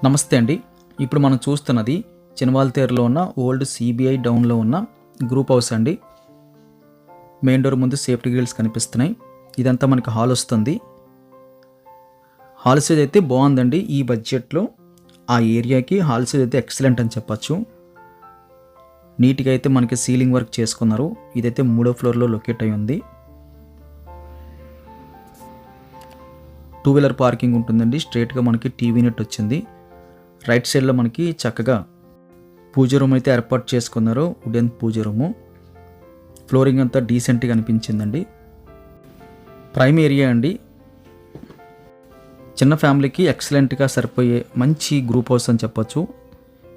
నమస్తే అండి. ఇప్పుడు మనం చూస్తున్నది చినవాల్తేరులో ఉన్న ఓల్డ్ సిబిఐ డౌన్లో ఉన్న గ్రూప్ హౌస్ అండి. మెయిన్ డోర్ ముందు సేఫ్టీ గ్రిల్స్ కనిపిస్తున్నాయి. ఇదంతా మనకి హాల్ వస్తుంది. హాల్ సైజ్ అయితే బాగుందండి. ఈ బడ్జెట్లో ఆ ఏరియాకి హాల్ సైజ్ అయితే ఎక్సలెంట్ అని చెప్పచ్చు. నీట్గా అయితే మనకి సీలింగ్ వర్క్ చేసుకున్నారు. ఇదైతే 3వ ఫ్లోర్లో లొకేట్ అయి ఉంది. 2 వీలర్ పార్కింగ్ ఉంటుందండి. స్ట్రైట్గా మనకి టీవీ నెట్ వచ్చింది. రైట్ సైడ్లో మనకి చక్కగా పూజ రూమ్ అయితే ఏర్పాటు చేసుకున్నారు. వుడెన్ పూజ రూము. ఫ్లోరింగ్ అంతా డీసెంట్గా అనిపించిందండి. ప్రైమ్ ఏరియా అండి. చిన్న ఫ్యామిలీకి ఎక్సలెంట్గా సరిపోయే మంచి గ్రూప్ హౌస్ అని చెప్పొచ్చు.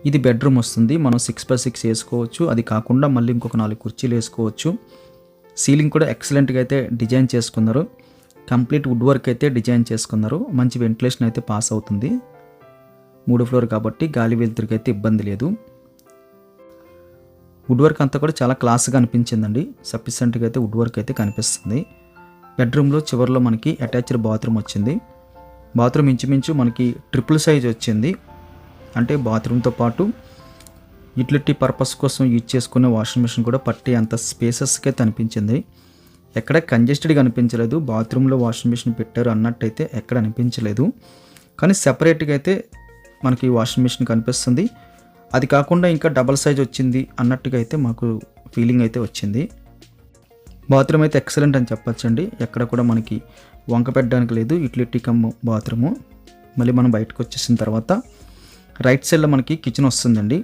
ఇది బెడ్రూమ్ వస్తుంది. మనం 6x6 వేసుకోవచ్చు. అది కాకుండా మళ్ళీ ఇంకొక 4 కుర్చీలు వేసుకోవచ్చు. సీలింగ్ కూడా ఎక్సలెంట్గా అయితే డిజైన్ చేసుకున్నారు. కంప్లీట్ వుడ్ వర్క్ అయితే డిజైన్ చేసుకున్నారు. మంచి వెంటిలేషన్ అయితే పాస్ అవుతుంది. 3వ ఫ్లోర్ కాబట్టి గాలి వెలుతురుకి అయితే ఇబ్బంది లేదు. వుడ్ వర్క్ అంతా కూడా చాలా క్లాస్గా అనిపించిందండి. సఫిషియెంట్గా అయితే వుడ్ వర్క్ అయితే కనిపిస్తుంది. బెడ్రూమ్లో చివరిలో మనకి అటాచ్డ్ బాత్రూమ్ వచ్చింది. బాత్రూమ్ ఇంచుమించు మనకి ట్రిపుల్ సైజ్ వచ్చింది. అంటే బాత్రూమ్తో పాటు యూటిలిటీ పర్పస్ కోసం యూజ్ చేసుకునే వాషింగ్ మిషన్ కూడా పట్టే అంత స్పేసెస్గా అయితే అనిపించింది. ఎక్కడ కంజెస్టెడ్గా అనిపించలేదు. బాత్రూంలో వాషింగ్ మిషన్ పెట్టారు అన్నట్టయితే ఎక్కడ అనిపించలేదు. కానీ సెపరేట్గా అయితే మనకి వాషింగ్ మిషన్ కనిపిస్తుంది. అది కాకుండా ఇంకా డబల్ సైజ్ వచ్చింది అన్నట్టుగా అయితే మాకు ఫీలింగ్ అయితే వచ్చింది. బాత్రూమ్ అయితే ఎక్సలెంట్ అని చెప్పచ్చండి. ఎక్కడ కూడా మనకి వంక పెట్టడానికి లేదు. Utility come bathroom. మళ్ళీ మనం బయటకు వచ్చేసిన తర్వాత రైట్ సైడ్లో మనకి కిచెన్ వస్తుందండి.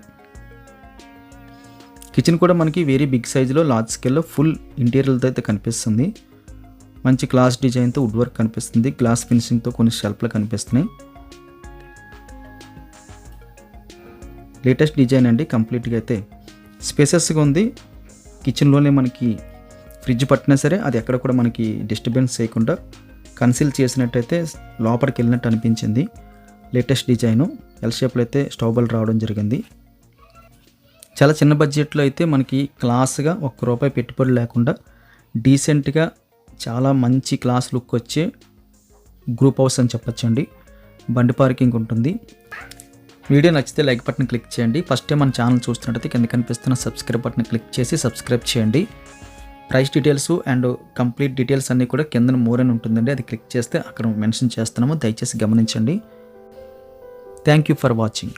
కిచెన్ కూడా మనకి వెరీ బిగ్ సైజులో లార్జ్ స్కేల్లో ఫుల్ ఇంటీరియర్తో అయితే కనిపిస్తుంది. మంచి క్లాస్ డిజైన్తో వుడ్ వర్క్ కనిపిస్తుంది. గ్లాస్ ఫినిషింగ్తో కొన్ని షెల్ఫ్లు కనిపిస్తున్నాయి. లేటెస్ట్ డిజైన్ అండి. కంప్లీట్గా అయితే స్పేసెస్గా ఉంది. కిచెన్లోనే మనకి ఫ్రిడ్జ్ పట్టినా సరే అది ఎక్కడ కూడా మనకి డిస్టర్బెన్స్ చేయకుండా కన్సీల్ చేసినట్టయితే లోపలికి వెళ్ళినట్టు అనిపించింది. లేటెస్ట్ డిజైను ఎల్ షేప్లో అయితే స్టౌబల్ రావడం జరిగింది. చాలా చిన్న బడ్జెట్లో అయితే మనకి క్లాస్గా ₹1 పెట్టుబడి లేకుండా డీసెంట్గా చాలా మంచి క్లాస్ లుక్ వచ్చే గ్రూప్ హౌస్ అని చెప్పచ్చండి. బండి పార్కింగ్ ఉంటుంది. వీడియో నచ్చితే లైక్ బటన్ క్లిక్ చేయండి. ఫస్ట్ టైం మన ఛానల్ చూస్తున్నట్టయితే కింద కనిపిస్తున్న సబ్స్క్రైబ్ బటన్ క్లిక్ చేసి సబ్స్క్రైబ్ చేయండి. Price details and complete details అన్నీ కూడా కింద మోర్ అని ఉంటుందండి. అది క్లిక్ చేస్తే అక్కడ మెన్షన్ చేస్తున్నాము. దయచేసి గమనించండి. Thank you for watching.